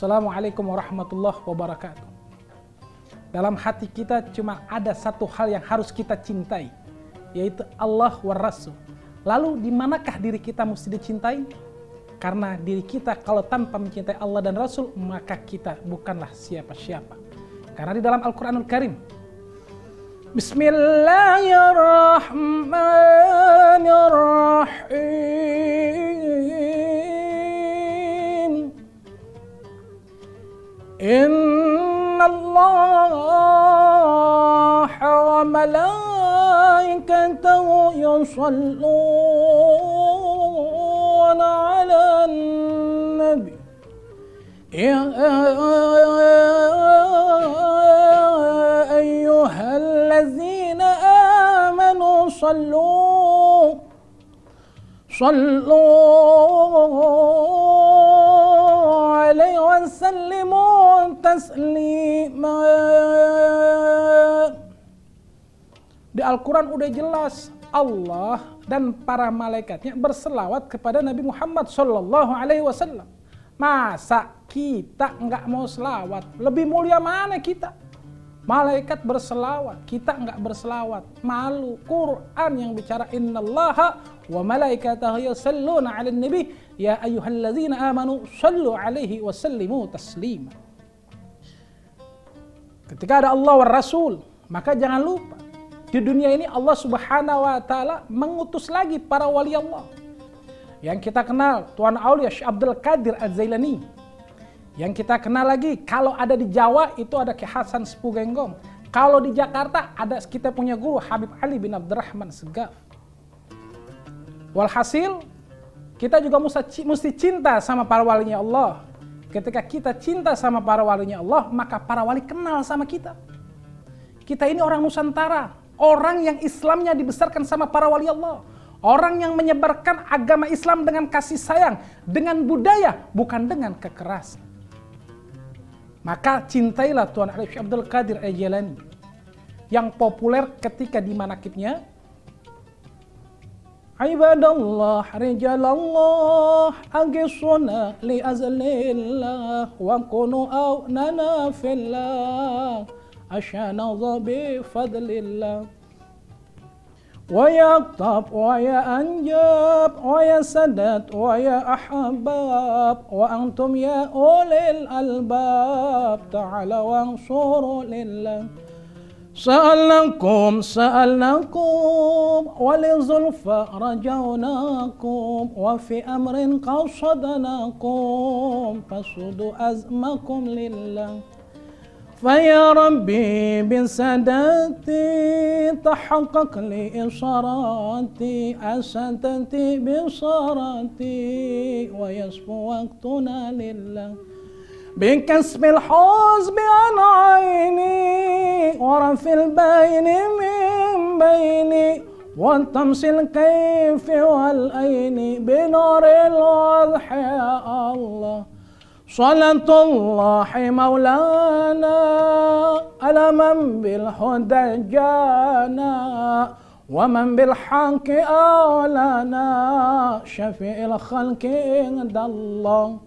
Assalamualaikum warahmatullahi wabarakatuh. Dalam hati kita cuma ada satu hal yang harus kita cintai, yaitu Allah wa Rasul. Lalu di manakah diri kita mesti dicintai? Karena diri kita kalau tanpa mencintai Allah dan Rasul, maka kita bukanlah siapa-siapa. Karena di dalam Al-Quranul Karim, Bismillahirrahmanirrahim. Inna Allah wa malaikatahu yusalluna ala nabi. Ya ayyuhallazina amanu sallu alaihi wa sallimu taslima. Di Al-Quran udah jelas Allah dan para malaikatnya berselawat kepada Nabi Muhammad Sallallahu Alaihi Wasallam. Masa kita nggak mau selawat? Lebih mulia mana kita? Malaikat berselawat, kita nggak berselawat. Malu. Quran yang bicara innallaha wa malaikatahu yusalluna 'alan nabi ya ayyuhalladzina amanu sallu 'alaihi wa sallimu taslima. Ketika ada Allah wa Rasul, maka jangan lupa di dunia ini Allah Subhanahu wa taala mengutus lagi para wali Allah. Yang kita kenal Tuan Aulia Syekh Abdul Qadir Az-Zailani. Yang kita kenal lagi kalau ada di Jawa itu ada Ki Hasan Sepuh Genggong. Kalau di Jakarta ada kita punya guru Habib Ali bin Abdurrahman Segaf. Walhasil kita juga mesti cinta sama para walinya Allah. Ketika kita cinta sama para walinya Allah, maka para wali kenal sama kita. Kita ini orang Nusantara, orang yang Islamnya dibesarkan sama para wali Allah. Orang yang menyebarkan agama Islam dengan kasih sayang, dengan budaya, bukan dengan kekerasan. Maka cintailah Tuan Syekh Abdul Qadir Az-Zailani yang populer ketika di manakibnya, Ibadallah rijalallah agisuna li azlillah wa kunu awnana fillah asyana bi fadlillah wa yaqtab wa ya anjab wa ya sadat wa ya ahbab wa antum ya ulil albab ta'ala wansuru lillah. Sa'alnakum walizulfa rajawnakum wa fi amrin qasadnakum fasudu azmakum lillah. Faya Rabbi bisadati tahaqqaq li isharati asatati bisarati wa yasfu waqtuna lillah. بكسب الحزب عن عيني ورفع البين من بيني والتمس الكيف والأين بنور الوضح يا الله. صلاة الله مولانا على من بالهدى جانا ومن بالحق أولانا شفيع الخلق عند الله.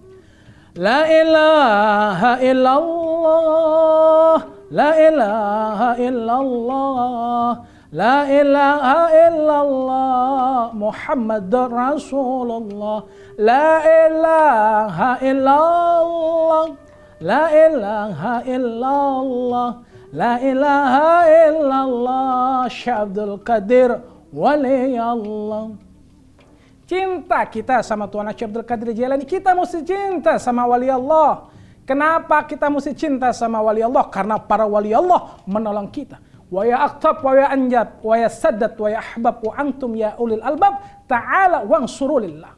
La ilaha illallah, la ilaha illallah, la ilaha illallah, Muhammadur Rasulullah. La ilaha illallah, la ilaha illallah, la ilaha illallah, Syekh Abdul Qadir wali Allah. Cinta kita sama Tuan Syekh Abdul Qadir Az-Zailani, kita mesti cinta sama wali Allah. Kenapa kita mesti cinta sama wali Allah? Karena para wali Allah menolong kita. Wa ya aqtab wa ya anjab wa ya saddat wa ya ahbab wa antum ya ulil albab ta'ala wansuru lillah.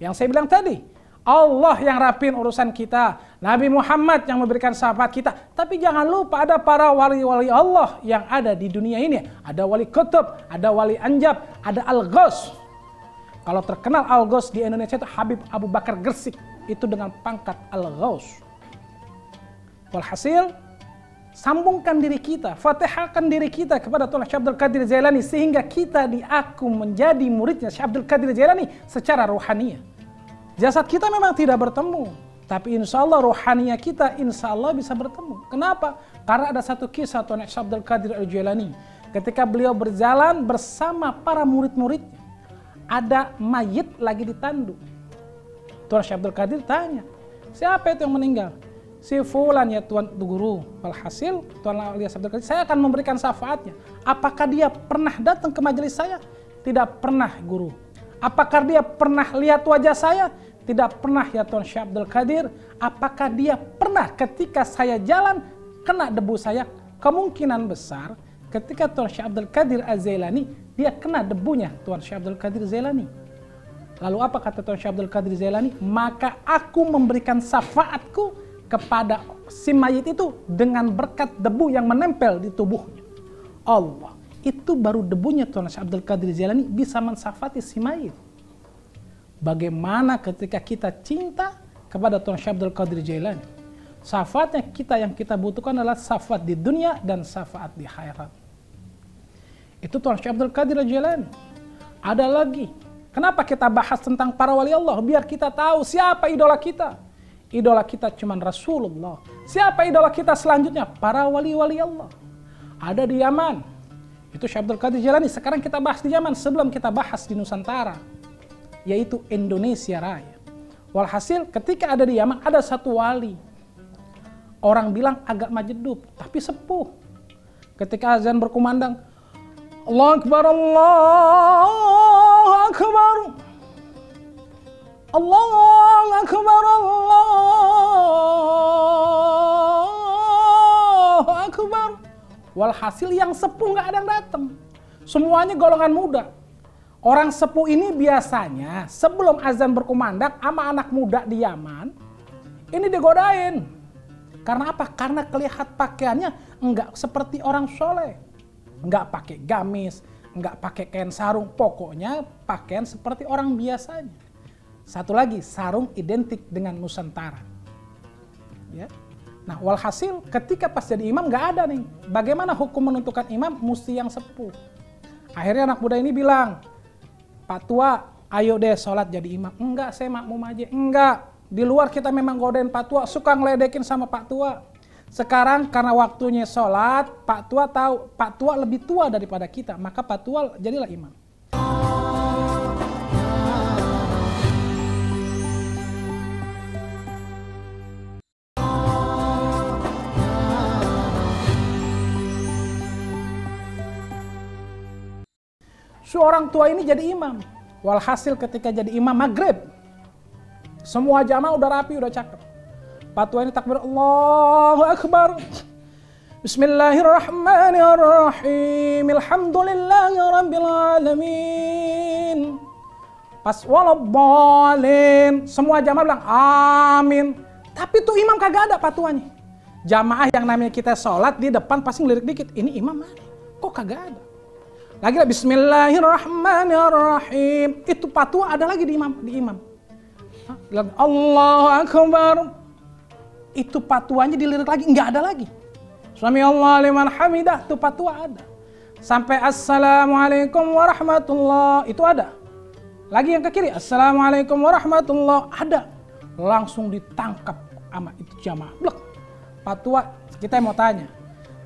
Yang saya bilang tadi, Allah yang rapin urusan kita, Nabi Muhammad yang memberikan syafaat kita. Tapi jangan lupa ada para wali-wali Allah yang ada di dunia ini. Ada wali kutub, ada wali anjab, ada al-ghaus. Kalau terkenal Al-Ghaus di Indonesia itu Habib Abu Bakar Gresik, itu dengan pangkat Al-Ghaus. Walhasil, sambungkan diri kita, fatihahkan diri kita kepada Tuan Syekh Abdul Qadir Az-Zailani sehingga kita diaku menjadi muridnya Syekh Abdul Qadir Az-Zailani secara rohaniah. Jasad kita memang tidak bertemu, Tapi insya Allah rohaninya kita insya Allah bisa bertemu. Kenapa? Karena ada satu kisah Tuan Syekh Abdul Qadir Al-Jailani. Ketika beliau berjalan bersama para murid-muridnya, ada mayit lagi ditandu. Tuan Syekh Abdul Qadir tanya, siapa itu yang meninggal? Si fulan ya Tuan Guru. Walhasil Tuan Ilyas Abdul Qadir, saya akan memberikan syafaatnya. Apakah dia pernah datang ke majelis saya? Tidak pernah, Guru. Apakah dia pernah lihat wajah saya? Tidak pernah ya Tuan Syekh Abdul Qadir. Apakah dia pernah ketika saya jalan kena debu saya? Kemungkinan besar ketika Tuan Syekh Abdul Qadir Az-Zailani, dia kena debunya Tuan Syekh Abdul Qadir Zailani. Lalu apa kata Tuan Syekh Abdul Qadir Zailani? Maka aku memberikan syafaatku kepada si mayit itu dengan berkat debu yang menempel di tubuhnya. Allah, itu baru debunya Tuan Syekh Abdul Qadir Zailani bisa mensyafaati si mayit. Bagaimana ketika kita cinta kepada Tuan Syekh Abdul Qadir Jailani? Syafaatnya kita yang kita butuhkan adalah syafaat di dunia dan syafaat di akhirat. Itu Tuan Syekh Abdul Qadir Jailani. Ada lagi. Kenapa kita bahas tentang para wali Allah? Biar kita tahu siapa idola kita. Idola kita cuma Rasulullah. Siapa idola kita selanjutnya? Para wali-wali Allah. Ada di Yaman. Itu Syekh Abdul Qadir Jailani. Sekarang kita bahas di Yaman sebelum kita bahas di Nusantara, yaitu Indonesia Raya. Walhasil ketika ada di Yaman ada satu wali. Orang bilang agak majedub, tapi sepuh. Ketika azan berkumandang, Allahu Akbar, Allahu Akbar, Allahu Akbar, Allahu Akbar. Walhasil yang sepuh nggak ada yang datang. Semuanya golongan muda. Orang sepuh ini biasanya sebelum azan berkumandang sama anak muda di Yaman, ini digodain. Karena apa? Karena kelihatan pakaiannya enggak seperti orang soleh. Enggak pakai gamis, enggak pakai kain sarung. Pokoknya pakaian seperti orang biasanya. Satu lagi, sarung identik dengan Nusantara. Ya. Nah, walhasil ketika pas jadi imam nggak ada nih. Bagaimana hukum menentukan imam? Mesti yang sepuh. Akhirnya anak muda ini bilang, Pak Tua, ayo deh sholat jadi imam. Enggak, saya makmum aja. Enggak, di luar kita memang godain Pak Tua, suka ngeledekin sama Pak Tua. Sekarang karena waktunya sholat, Pak Tua tahu, Pak Tua lebih tua daripada kita, maka Pak Tua jadilah imam. Seorang tua ini jadi imam. Walhasil ketika jadi imam maghrib, semua jamaah udah rapi, udah cakep. Pak tua ini takbir, Allahu Akbar. Bismillahirrahmanirrahim. Alhamdulillahi rabbil alamin. Pas waladhdallin, semua jamaah bilang amin. Tapi tuh imam kagak ada Pak tuanya. Jamaah yang namanya kita sholat di depan pasti ngelirik dikit. Ini imam mana? Kok kagak ada? Lagi Bismillahirrahmanirrahim. Itu patua ada lagi di imam. Allahu Akbar. Itu patuanya dilirik lagi, enggak ada lagi. Sami Allah liman hamidah, itu patua ada. Sampai Assalamualaikum warahmatullah, itu ada. Lagi yang ke kiri, Assalamualaikum warahmatullah, ada. Langsung ditangkap sama itu jamaah. Blek. Patua, kita mau tanya.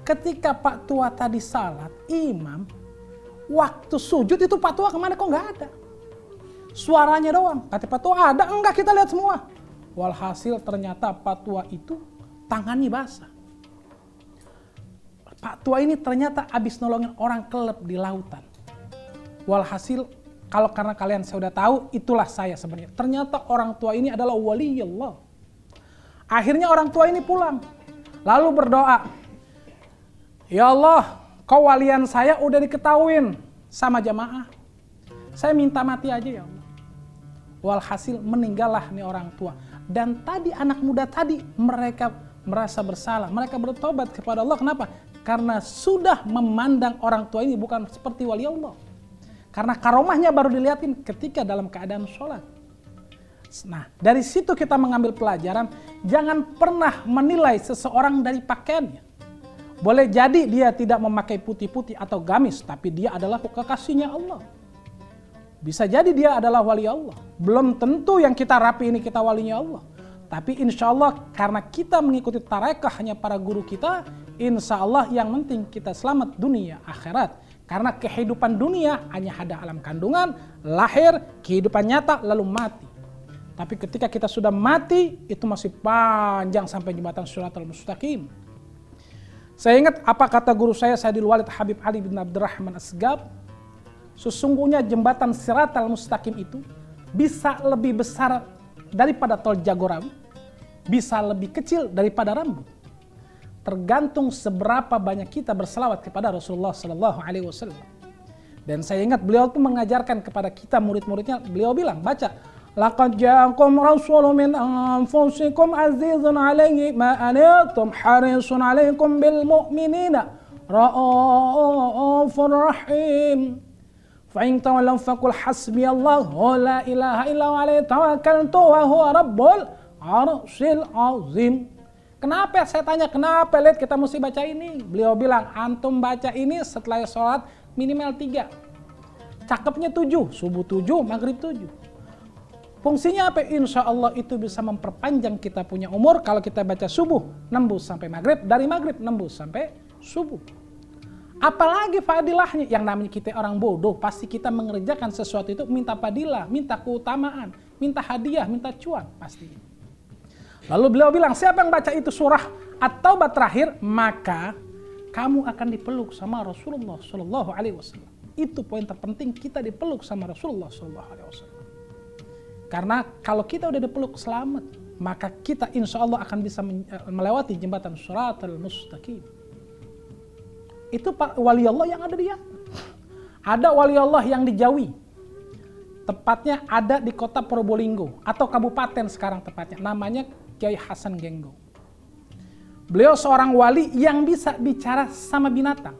Ketika Pak Tua tadi salat, imam waktu sujud itu Pak Tua kemana? Kok nggak ada? Suaranya doang. Kata Pak Tua ada? Enggak, kita lihat semua. Walhasil ternyata Pak Tua itu tangannya basah. Pak Tua ini ternyata habis nolongin orang kelep di lautan. Walhasil kalau karena kalian sudah tahu, itulah saya sebenarnya. Ternyata orang tua ini adalah wali Allah. Akhirnya orang tua ini pulang. Lalu berdoa, ya Allah, kewalian saya udah diketahuin sama jamaah. Saya minta mati aja ya Allah. Walhasil meninggallah nih orang tua. Dan tadi anak muda tadi mereka merasa bersalah. Mereka bertobat kepada Allah. Kenapa? Karena sudah memandang orang tua ini bukan seperti wali Allah. Karena karomahnya baru dilihatin ketika dalam keadaan sholat. Nah, dari situ kita mengambil pelajaran. Jangan pernah menilai seseorang dari pakaiannya. Boleh jadi dia tidak memakai putih-putih atau gamis, tapi dia adalah kekasihnya Allah. Bisa jadi dia adalah wali Allah. Belum tentu yang kita rapi ini kita walinya Allah. Tapi insya Allah karena kita mengikuti tarekahnya para guru kita, insya Allah yang penting kita selamat dunia akhirat. Karena kehidupan dunia hanya ada alam kandungan, lahir, kehidupan nyata, lalu mati. Tapi ketika kita sudah mati, itu masih panjang sampai jembatan Shiratal Mustaqim. Saya ingat apa kata guru saya Sayyidul Walid Habib Ali bin Abdurrahman Asgab. Sesungguhnya jembatan Shiratal Mustaqim itu bisa lebih besar daripada tol Jagorawi, bisa lebih kecil daripada rambut. Tergantung seberapa banyak kita berselawat kepada Rasulullah Sallallahu Alaihi Wasallam. Dan saya ingat beliau itu mengajarkan kepada kita murid-muridnya, beliau bilang, baca, laqad ja'akum rasulun min anfusikum azizun 'alaihi ma anittum harisun 'alaikum bil mu'minina ra'ufur rahim. Fa'in tawallaw faqul hasbiyallahu la ilaha illa huwa alaihi tawakkaltu wa huwa rabbul arsyil azim. Kenapa saya tanya, kenapa lihat kita mesti baca ini? Beliau bilang, antum baca ini setelah sholat minimal 3. Cakepnya 7, subuh 7, maghrib 7. Fungsinya apa? Insya Allah itu bisa memperpanjang kita punya umur. Kalau kita baca subuh, nembus sampai maghrib, dari maghrib nembus sampai subuh. Apalagi fadilahnya, yang namanya kita orang bodoh, pasti kita mengerjakan sesuatu itu minta fadilah, minta keutamaan, minta hadiah, minta cuan, pasti. Lalu beliau bilang, siapa yang baca itu surah At-Taubah terakhir, maka kamu akan dipeluk sama Rasulullah Sallallahu Alaihi Wasallam. Itu poin terpenting, kita dipeluk sama Rasulullah Sallallahu Alaihi Wasallam. Karena kalau kita udah dipeluk selamat, maka kita insya Allah akan bisa melewati jembatan Shiratal Mustaqim. Itu wali Allah yang ada di atas. Ada wali Allah yang di Jawi. Tepatnya ada di kota Probolinggo atau kabupaten sekarang tepatnya. Namanya Kiai Hasan Genggo. Beliau seorang wali yang bisa bicara sama binatang.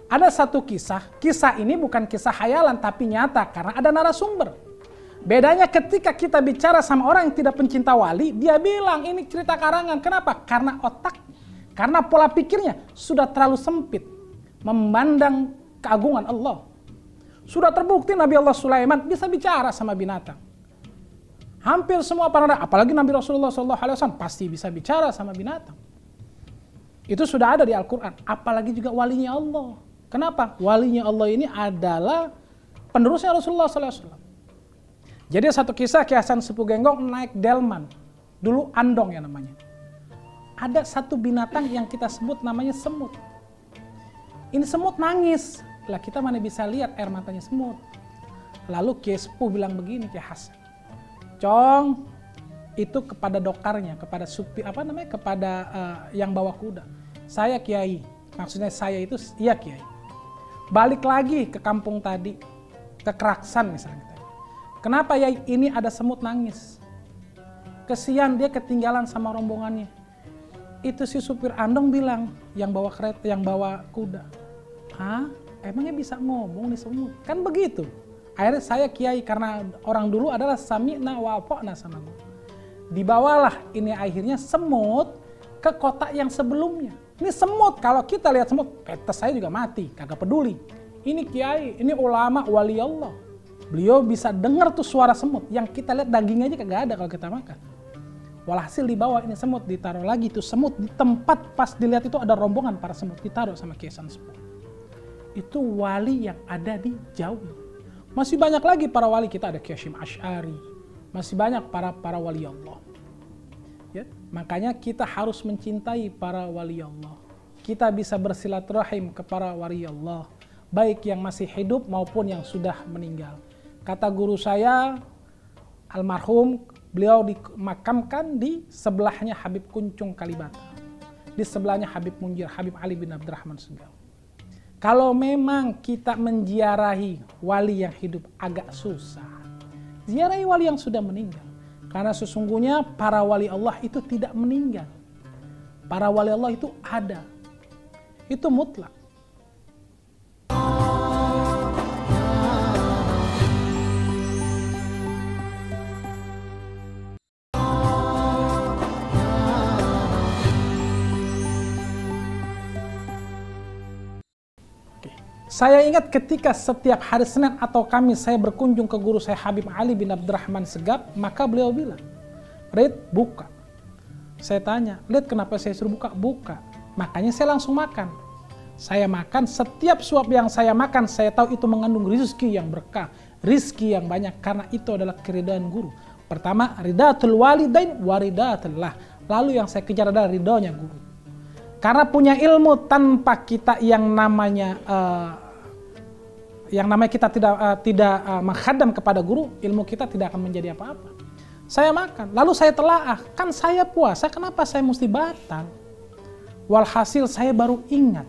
Ada satu kisah ini bukan kisah khayalan tapi nyata karena ada narasumber. Bedanya ketika kita bicara sama orang yang tidak pencinta wali, dia bilang ini cerita karangan. Kenapa? Karena otak. Karena pola pikirnya sudah terlalu sempit memandang keagungan Allah. Sudah terbukti Nabi Allah Sulaiman bisa bicara sama binatang. Hampir semua para nabi, apalagi Nabi Rasulullah SAW pasti bisa bicara sama binatang. Itu sudah ada di Al-Quran. Apalagi juga walinya Allah. Kenapa? Walinya Allah ini adalah penerusnya Rasulullah SAW. Jadi satu kisah Kiai Hasan Sepuh Genggong naik delman. Dulu andong ya namanya. Ada satu binatang yang kita sebut namanya semut. Ini semut nangis. Lah kita mana bisa lihat air matanya semut. Lalu Kiai Sepuh bilang begini Kiai Hasan. Cong, itu kepada dokarnya, kepada kepada yang bawa kuda. Saya Kiai, maksudnya saya itu iya Kiai. Balik lagi ke kampung tadi, ke Keraksan misalnya. Kenapa ya ini ada semut nangis? Kesian dia ketinggalan sama rombongannya. Itu si supir andong bilang, yang bawa kereta, yang bawa kuda. Hah? Emangnya bisa ngomong nih semut? Kan begitu. Akhirnya saya Kiai, karena orang dulu adalah sami'na wa ata'na sama gue. Dibawalah ini akhirnya semut ke kota yang sebelumnya. Ini semut, kalau kita lihat semut, petes saya juga mati, kagak peduli. Ini Kiai, ini ulama, wali Allah. Beliau bisa dengar tuh suara semut, yang kita lihat dagingnya aja kagak ada kalau kita makan. Walhasil dibawa ini semut, ditaruh lagi tuh semut di tempat pas dilihat itu ada rombongan para semut, ditaruh sama Kiai Hasan Sepuh. Itu wali yang ada di Jawi. Masih banyak lagi para wali, kita ada Kiai Hasyim Asy'ari, masih banyak para wali Allah. Ya, makanya kita harus mencintai para wali Allah. Kita bisa bersilaturahim kepada wali Allah, baik yang masih hidup maupun yang sudah meninggal. Kata guru saya, almarhum, beliau dimakamkan di sebelahnya Habib Kuncung Kalibata. Di sebelahnya Habib Munjir, Habib Ali bin Abdurrahman Segaf. Kalau memang kita menziarahi wali yang hidup agak susah, ziarahi wali yang sudah meninggal. Karena sesungguhnya para wali Allah itu tidak meninggal. Para wali Allah itu ada. Itu mutlak. Saya ingat ketika setiap hari Senin atau Kamis saya berkunjung ke guru saya Habib Ali bin Abdurrahman Segaf, maka beliau bilang, Rid, buka. Saya tanya, Lid, kenapa saya suruh buka? Buka. Makanya saya langsung makan. Saya makan, setiap suap yang saya makan, saya tahu itu mengandung rizki yang berkah, rizki yang banyak, karena itu adalah keridhaan guru. Pertama, ridatul walidain waridatullah. Lalu yang saya kejar adalah ridhonya guru. Karena punya ilmu tanpa kita yang namanya kita tidak menghadam kepada guru, ilmu kita tidak akan menjadi apa-apa. Saya makan, lalu saya telaah, kan saya puasa, kenapa saya mesti batal? Walhasil saya baru ingat,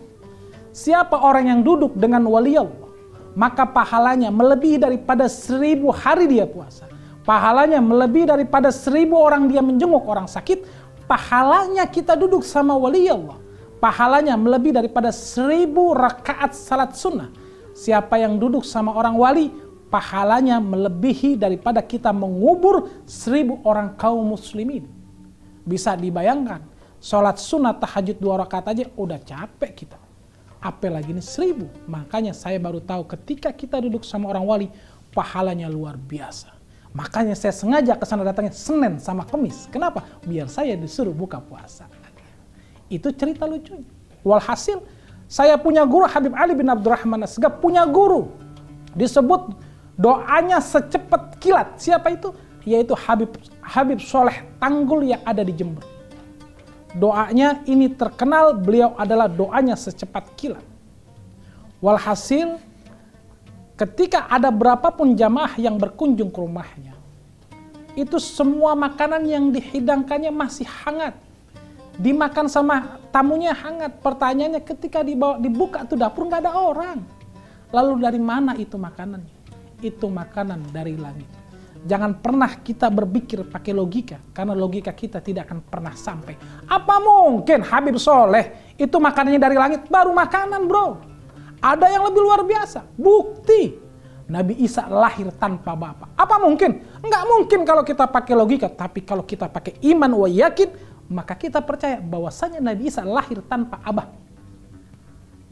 siapa orang yang duduk dengan wali Allah, maka pahalanya melebihi daripada 1000 hari dia puasa. Pahalanya melebihi daripada 1000 orang dia menjenguk orang sakit. Pahalanya kita duduk sama wali Allah. Pahalanya melebihi daripada 1000 rakaat salat sunnah. Siapa yang duduk sama orang wali, pahalanya melebihi daripada kita mengubur 1000 orang kaum muslimin. Bisa dibayangkan, salat sunnah tahajud 2 rakaat aja udah capek kita. Apalagi ini 1000. Makanya saya baru tahu ketika kita duduk sama orang wali, pahalanya luar biasa. Makanya saya sengaja ke sana datangnya Senin sama Kamis. Kenapa? Biar saya disuruh buka puasa. Itu cerita lucunya. Walhasil, saya punya guru Habib Ali bin Abdurrahman Asgaf, punya guru. Disebut doanya secepat kilat. Siapa itu? Yaitu Habib Soleh Tanggul yang ada di Jember. Doanya ini terkenal, beliau adalah doanya secepat kilat. Walhasil, ketika ada berapapun jamaah yang berkunjung ke rumahnya, itu semua makanan yang dihidangkannya masih hangat. Dimakan sama tamunya hangat. Pertanyaannya ketika dibuka tuh dapur nggak ada orang. Lalu dari mana itu makanannya? Itu makanan dari langit. Jangan pernah kita berpikir pakai logika, karena logika kita tidak akan pernah sampai. Apa mungkin Habib Soleh itu makanannya dari langit? Baru makanan, bro. Ada yang lebih luar biasa. Bukti Nabi Isa lahir tanpa bapak. Apa mungkin? Enggak mungkin kalau kita pakai logika. Tapi kalau kita pakai iman wa yakin, maka kita percaya bahwasanya Nabi Isa lahir tanpa abah.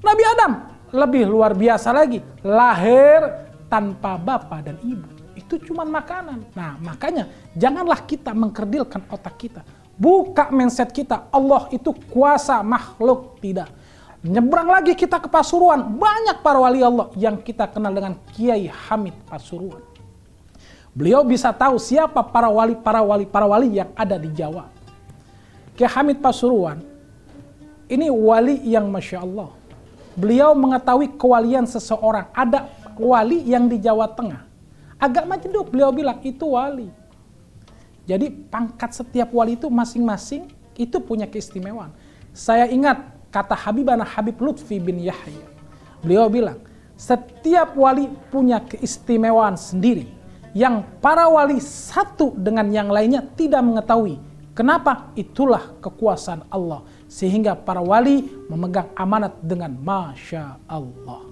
Nabi Adam lebih luar biasa lagi, lahir tanpa bapak dan ibu. Itu cuma makanan. Nah, makanya janganlah kita mengkerdilkan otak kita. Buka mindset kita, Allah itu kuasa makhluk, tidak. Nyebrang lagi kita ke Pasuruan, banyak para wali Allah yang kita kenal dengan Kiai Hamid Pasuruan. Beliau bisa tahu siapa para wali yang ada di Jawa. Kiai Hamid Pasuruan ini wali yang Masya Allah. Beliau mengetahui kewalian seseorang. Ada wali yang di Jawa Tengah. Agak majeduk, beliau bilang itu wali. Jadi pangkat setiap wali itu masing-masing itu punya keistimewaan. Saya ingat kata Habibana Habib Lutfi bin Yahya. Beliau bilang, setiap wali punya keistimewaan sendiri. Yang para wali satu dengan yang lainnya tidak mengetahui. Kenapa? Itulah kekuasaan Allah. Sehingga para wali memegang amanat dengan Masya Allah.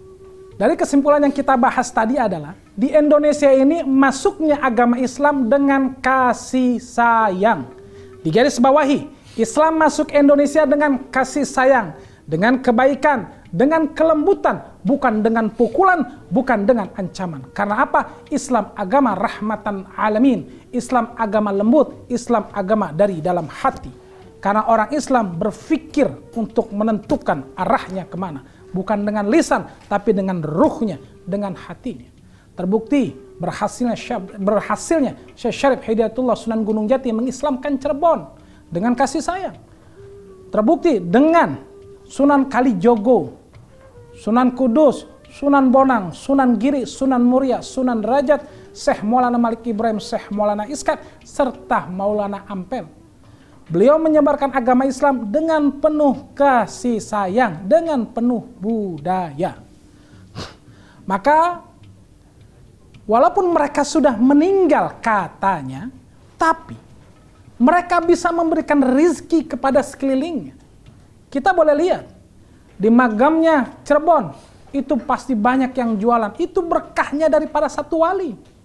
Dari kesimpulan yang kita bahas tadi adalah, di Indonesia ini masuknya agama Islam dengan kasih sayang. Digaris bawahi, Islam masuk Indonesia dengan kasih sayang, dengan kebaikan, dengan kelembutan, bukan dengan pukulan, bukan dengan ancaman. Karena apa? Islam agama rahmatan alamin, Islam agama lembut, Islam agama dari dalam hati. Karena orang Islam berpikir untuk menentukan arahnya kemana. Bukan dengan lisan, tapi dengan ruhnya, dengan hatinya. Terbukti berhasilnya Syekh Syarif Hidayatullah Sunan Gunung Jati mengislamkan Cirebon dengan kasih sayang. Terbukti dengan Sunan Kalijogo, Sunan Kudus, Sunan Bonang, Sunan Giri, Sunan Muria, Sunan Derajat, Syekh Maulana Malik Ibrahim, Syekh Maulana Iskat, serta Maulana Ampel. Beliau menyebarkan agama Islam dengan penuh kasih sayang, dengan penuh budaya. Maka, walaupun mereka sudah meninggal katanya, tapi mereka bisa memberikan rizki kepada sekelilingnya. Kita boleh lihat, di magamnya Cirebon, itu pasti banyak yang jualan. Itu berkahnya daripada satu wali.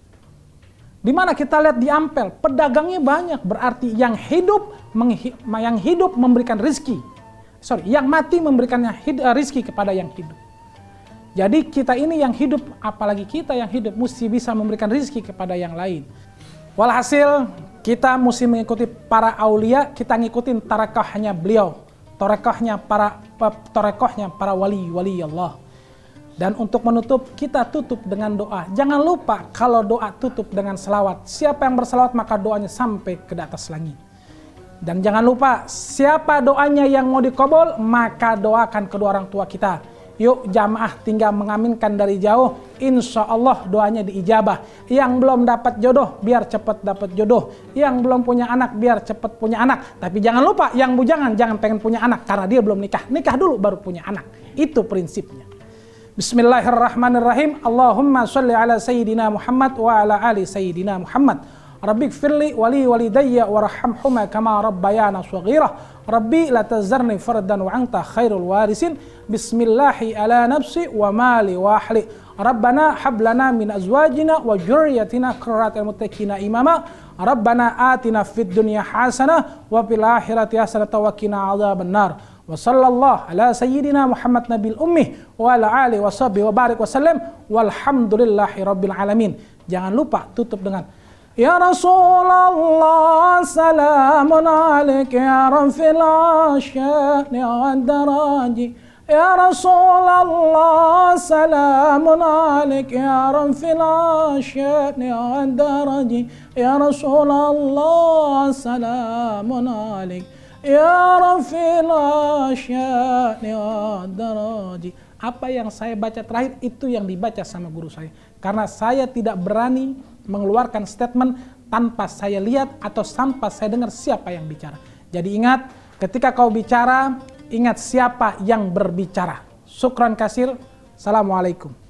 Di mana kita lihat di Ampel, pedagangnya banyak, berarti yang hidup memberikan rizki. Yang mati memberikan rizki kepada yang hidup. Jadi kita ini yang hidup, apalagi kita yang hidup, mesti bisa memberikan rizki kepada yang lain. Walhasil, Kita mesti mengikuti para aulia, kita ngikutin tarekahnya beliau, torekohnya para wali Allah. Dan untuk menutup, kita tutup dengan doa. Jangan lupa kalau doa tutup dengan selawat. Siapa yang berselawat maka doanya sampai ke atas langit. Dan jangan lupa, siapa doanya yang mau dikabul, maka doakan kedua orang tua kita. Yuk jamaah tinggal mengaminkan dari jauh, insya Allah doanya diijabah. Yang belum dapat jodoh, biar cepat dapat jodoh. Yang belum punya anak, biar cepat punya anak. Tapi jangan lupa, yang bujangan jangan pengen punya anak, karena dia belum nikah. Nikah dulu baru punya anak. Itu prinsipnya. Bismillahirrahmanirrahim. Allahumma sholli ala Sayyidina Muhammad wa ala ali Sayyidina Muhammad. Rabbi gfirli wali walidayya warhamhuma kama rabbayana shaghira. Rabbi la tazarni fardan wa anta khairul warisin. Bismillahi ala nafsi wa mali wa ahli. Rabbana hablana min azwajina wa dzurriyyatina qurrata muttaqina imama. Rabbana atina fid dunya hasanah wa fil akhirati hasanah wa qina adzabannar. Wa sallallahu ala sayyidina Muhammad nabil ummi wa ala alihi wa sahbihi wa barik wa sallam walhamdulillahi rabbil alamin. Jangan lupa tutup dengan Ya Rasulullah salamun alaik ya rafil asyani wad daraji. Ya Rasulullah salamun alaik ya rafil asyani wad daraji. Ya Rasulullah salamun alaik ya rafil asyani wad daraji. Apa yang saya baca terakhir itu yang dibaca sama guru saya. Karena saya tidak berani mengeluarkan statement tanpa saya lihat atau tanpa saya dengar siapa yang bicara. Jadi ingat, ketika kau bicara, ingat siapa yang berbicara. Syukran kasir. Assalamualaikum.